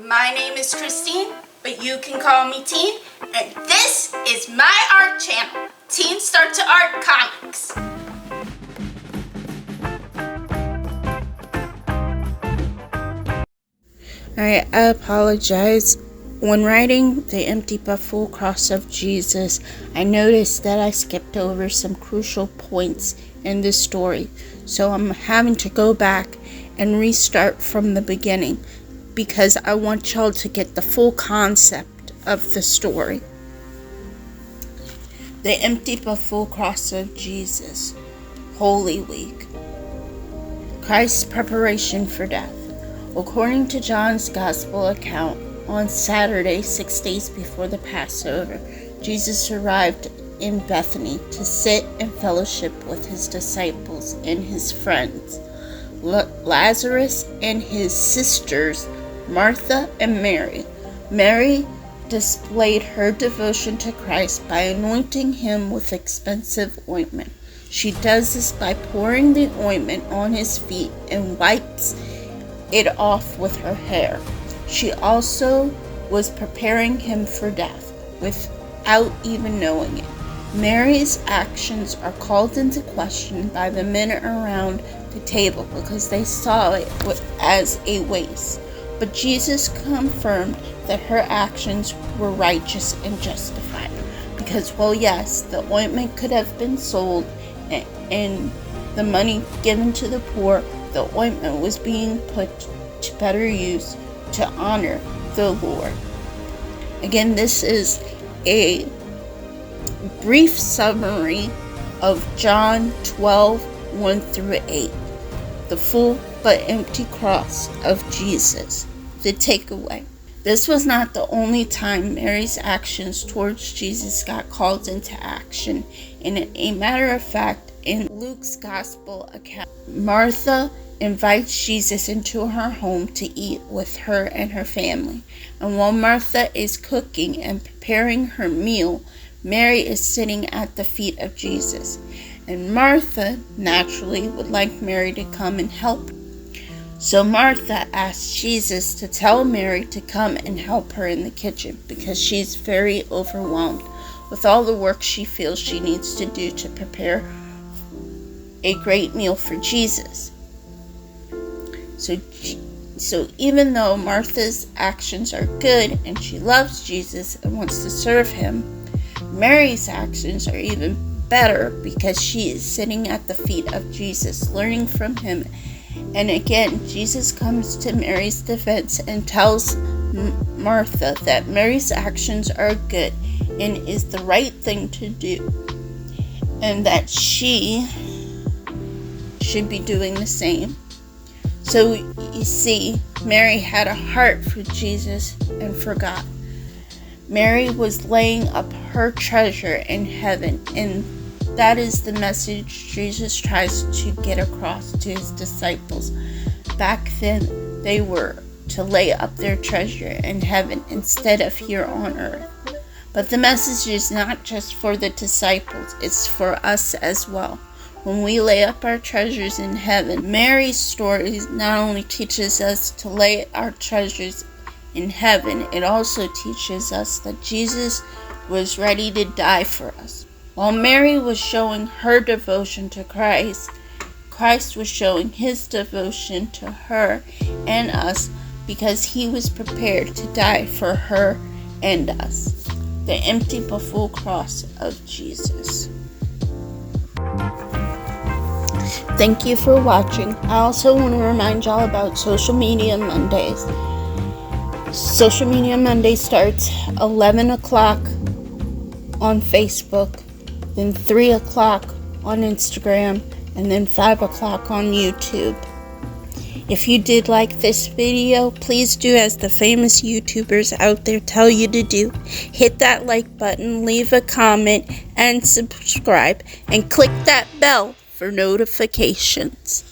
My name is Christine, but you can call me Teen, and this is my art channel, Teen Start to Art Comics. Alright, I apologize. When writing the empty but full cross of Jesus, I noticed that I skipped over some crucial points in this story, so I'm having to go back and restart from the beginning because I want y'all to get the full concept of the story. The empty but full cross of Jesus, Holy Week. Christ's preparation for death. According to John's Gospel account, on Saturday, 6 days before the Passover, Jesus arrived in Bethany to sit and fellowship with his disciples and his friends, Lazarus and his sisters, Martha and Mary. Mary displayed her devotion to Christ by anointing him with expensive ointment. She does this by pouring the ointment on his feet and wipes it off with her hair. She also was preparing him for death without even knowing it. Mary's actions are called into question by the men around the table because they saw it as a waste. But Jesus confirmed that her actions were righteous and justified. Because, well, yes, the ointment could have been sold and the money given to the poor. The ointment was being put to better use to honor the Lord. Again, this is a brief summary of John 12, 1 through 8. The full but empty cross of Jesus. The takeaway. This was not the only time Mary's actions towards Jesus got called into action. In a matter of fact, in Luke's Gospel account, Martha invites Jesus into her home to eat with her and her family. And while Martha is cooking and preparing her meal, Mary is sitting at the feet of Jesus. And Martha naturally would like Mary to come and help. So Martha asks Jesus to tell Mary to come and help her in the kitchen because she's very overwhelmed with all the work she feels she needs to do to prepare a great meal for Jesus. So even though Martha's actions are good and she loves Jesus and wants to serve him, Mary's actions are even better because she is sitting at the feet of Jesus, learning from him. And again, Jesus comes to Mary's defense and tells Martha that Mary's actions are good and is the right thing to do, and that she should be doing the same. So you see, Mary had a heart for Jesus and for God. Mary was laying up her treasure in heaven, and that is the message Jesus tries to get across to his disciples. Back then, they were to lay up their treasure in heaven instead of here on earth. But the message is not just for the disciples, it's for us as well. When we lay up our treasures in heaven, Mary's story not only teaches us to lay our treasures in heaven, it also teaches us that Jesus was ready to die for us. While Mary was showing her devotion to Christ, Christ was showing his devotion to her and us because he was prepared to die for her and us. The empty but full cross of Jesus. Thank you for watching. I also want to remind y'all about Social Media Mondays. Social Media Monday starts 11 o'clock on Facebook, then 3 o'clock on Instagram, and then 5 o'clock on YouTube. If you did like this video, please do as the famous YouTubers out there tell you to do. Hit that like button, leave a comment, and subscribe, and click that bell for notifications.